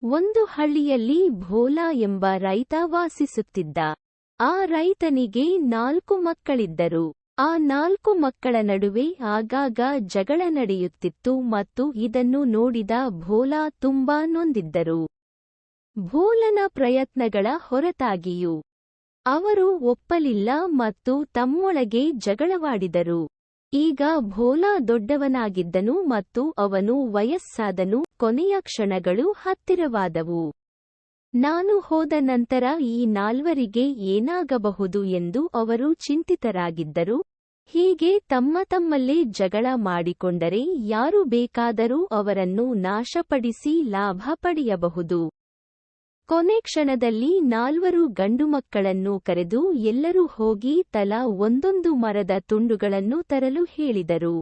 ಒಂದು ಹಳ್ಳಿಯಲ್ಲಿ ಭೋಲಾ ಎಂಬ ರೈತ ವಾಸಿಸುತ್ತಿದ್ದ. ಆ ರೈತನಿಗೆ 4 ಮಕ್ಕಳಿದ್ದರು. ಆ 4 ಮಕ್ಕಳ ನಡುವೆ ಆಗಾಗ ಜಗಳ ನಡೆಯುತ್ತಿತ್ತು ಮತ್ತು ಇದನ್ನು ನೋಡಿದ ಭೋಲಾ ತುಂಬಾ ನೊಂದಿದ್ದರು. ಭೋಲನ ಪ್ರಯತ್ನಗಳ ಹೊರತಾಗಿಯೂ ಅವರು ಒಪ್ಪಲಿಲ್ಲ ಮತ್ತು ತಮ್ಮೊಳಗೆ ಜಗಳವಾಡಿದರು. ಈಗ ಭೋಲಾ ದೊಡ್ಡವನಾಗಿದ್ದನು ಮತ್ತು ಅವನು ವಯಸ್ಸಾದನು. ಕೊನೆಯ ಕ್ಷಣಗಳು ಹತ್ತಿರವಾದವು. ನಾನು ಹೋದ ನಂತರ ಈ 4ರಿಗೆ ಏನಾಗಬಹುದು ಎಂದು ಅವರು ಚಿಂತಿತರಾಗಿದ್ದರು. ಹೀಗೆ ತಮ್ಮಲ್ಲೇ ಜಗಳ ಮಾಡಿಕೊಂಡರೆ ಯಾರು ಬೇಕಾದರೂ ಅವರನ್ನು ನಾಶಪಡಿಸಿ ಲಾಭ ಪಡೆಯಬಹುದು. ಕೊನೆ ಕ್ಷಣದಲ್ಲಿ 4 ಗಂಡುಮಕ್ಕಳನ್ನು ಕರೆದು ಎಲ್ಲರೂ ಹೋಗಿ ತಲಾ ಒಂದೊಂದು ಮರದ ತುಂಡುಗಳನ್ನು ತರಲು ಹೇಳಿದರು.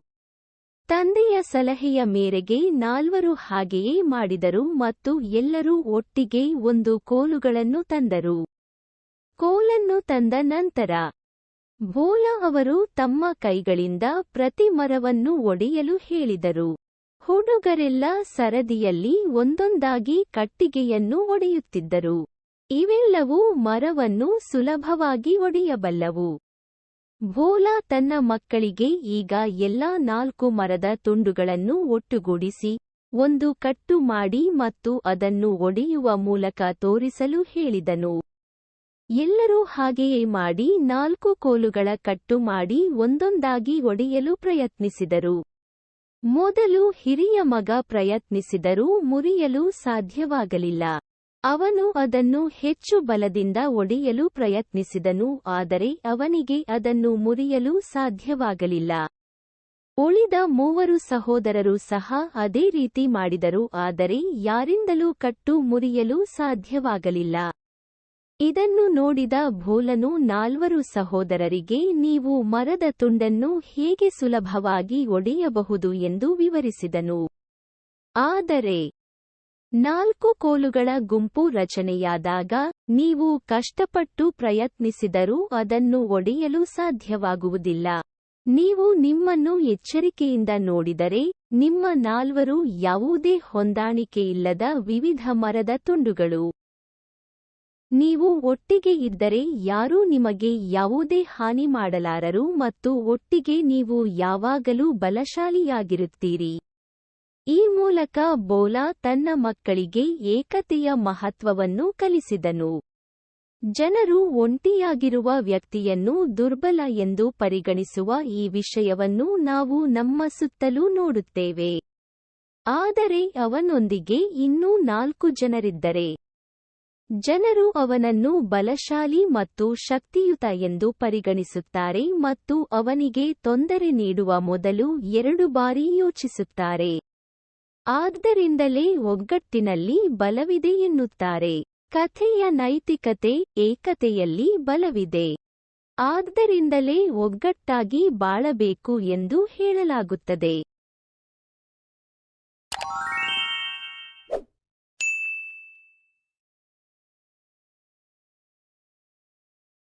ತಂದೆಯ ಸಲಹೆಯ ಮೇರೆಗೆ 4 ಹಾಗೆಯೇ ಮಾಡಿದರು ಮತ್ತು ಎಲ್ಲರೂ ಒಟ್ಟಿಗೆ 1 ಕೋಲುಗಳನ್ನು ತಂದರು. ಕೋಲನ್ನು ತಂದ ನಂತರ ಭೋಲಾ ಅವರು ತಮ್ಮ ಕೈಗಳಿಂದ ಪ್ರತಿ ಮರವನ್ನು ಒಡೆಯಲು ಹೇಳಿದರು. ಹುಡುಗರೆಲ್ಲ ಸರದಿಯಲ್ಲಿ ಒಂದೊಂದಾಗಿ ಕಟ್ಟಿಗೆಯನ್ನು ಒಡೆಯುತ್ತಿದ್ದರು. ಇವೆಲ್ಲವೂ ಮರವನ್ನು ಸುಲಭವಾಗಿ ಒಡೆಯಬಲ್ಲವು. ಭೋಲಾ ತನ್ನ ಮಕ್ಕಳಿಗೆ ಈಗ ಎಲ್ಲಾ 4 ಮರದ ತುಂಡುಗಳನ್ನು ಒಟ್ಟುಗೂಡಿಸಿ ಒಂದು ಕಟ್ಟು ಮಾಡಿ ಮತ್ತು ಅದನ್ನು ಒಡೆಯುವ ಮೂಲಕ ತೋರಿಸಲು ಹೇಳಿದನು. ಎಲ್ಲರೂ ಹಾಗೆಯೇ ಮಾಡಿ 4 ಕೋಲುಗಳ ಕಟ್ಟು ಮಾಡಿ ಒಂದೊಂದಾಗಿ ಒಡೆಯಲು ಪ್ರಯತ್ನಿಸಿದರು. ಮೊದಲು ಹಿರಿಯ ಮಗ ಪ್ರಯತ್ನಿಸಿದರೂ ಮುರಿಯಲು ಸಾಧ್ಯವಾಗಲಿಲ್ಲ. ಅವನು ಅದನ್ನು ಹೆಚ್ಚು ಬಲದಿಂದ ಒಡೆಯಲು ಪ್ರಯತ್ನಿಸಿದನು, ಆದರೆ ಅವನಿಗೆ ಅದನ್ನು ಮುರಿಯಲು ಸಾಧ್ಯವಾಗಲಿಲ್ಲ. ಉಳಿದ 3 ಸಹೋದರರು ಸಹ ಅದೇ ರೀತಿ ಮಾಡಿದರು, ಆದರೆ ಯಾರಿಂದಲೂ ಕಟ್ಟು ಮುರಿಯಲು ಸಾಧ್ಯವಾಗಲಿಲ್ಲ. ಇದನ್ನು ನೋಡಿದ ಭೋಲನು 4 ಸಹೋದರರಿಗೆ ನೀವು ಮರದ ತುಂಡನ್ನು ಹೇಗೆ ಸುಲಭವಾಗಿ ಒಡೆಯಬಹುದು ಎಂದು ವಿವರಿಸಿದನು. ಆದರೆ 4 ಕೋಲುಗಳ ಗುಂಪು ರಚನೆಯಾದಾಗ ನೀವು ಕಷ್ಟಪಟ್ಟು ಪ್ರಯತ್ನಿಸಿದರೂ ಅದನ್ನು ಒಡೆಯಲು ಸಾಧ್ಯವಾಗುವುದಿಲ್ಲ. ನೀವು ನಿಮ್ಮನ್ನು ಎಚ್ಚರಿಕೆಯಿಂದ ನೋಡಿದರೆ ನಿಮ್ಮ 4 ಯಾವುದೇ ಹೊಂದಾಣಿಕೆಯಿಲ್ಲದ ವಿವಿಧ ಮರದ ತುಂಡುಗಳು. ನೀವು ಒಟ್ಟಿಗೆ ಇದ್ದರೆ ಯಾರೂ ನಿಮಗೆ ಯಾವುದೇ ಹಾನಿ ಮಾಡಲಾರರು ಮತ್ತು ಒಟ್ಟಿಗೆ ನೀವು ಯಾವಾಗಲೂ ಬಲಶಾಲಿಯಾಗಿರುತ್ತೀರಿ. ಈ ಮೂಲಕ ಭೋಲಾ ತನ್ನ ಮಕ್ಕಳಿಗೆ ಏಕತೆಯ ಮಹತ್ವವನ್ನು ಕಲಿಸಿದನು. ಜನರು ಒಂಟಿಯಾಗಿರುವ ವ್ಯಕ್ತಿಯನ್ನು ದುರ್ಬಲ ಎಂದು ಪರಿಗಣಿಸುವ ಈ ವಿಷಯವನ್ನು ನಾವು ನಮ್ಮ ಸುತ್ತಲೂ ನೋಡುತ್ತೇವೆ. ಆದರೆ ಅವನೊಂದಿಗೆ ಇನ್ನೂ 4 ಜನರಿದ್ದರೆ ಜನರು ಅವನನ್ನು ಬಲಶಾಲಿ ಮತ್ತು ಶಕ್ತಿಯುತ ಎಂದು ಪರಿಗಣಿಸುತ್ತಾರೆ ಮತ್ತು ಅವನಿಗೆ ತೊಂದರೆ ನೀಡುವ ಮೊದಲು 2 ಬಾರಿ ಯೋಚಿಸುತ್ತಾರೆ. ಆದ್ದರಿಂದಲೇ ಒಗ್ಗಟ್ಟಿನಲ್ಲಿ ಬಲವಿದೆ ಎನ್ನುತ್ತಾರೆ. ಕಥೆಯ ನೈತಿಕತೆ ಏಕತೆಯಲ್ಲಿ ಬಲವಿದೆ. ಆದ್ದರಿಂದಲೇ ಒಗ್ಗಟ್ಟಾಗಿ ಬಾಳಬೇಕು ಎಂದು ಹೇಳಲಾಗುತ್ತದೆ.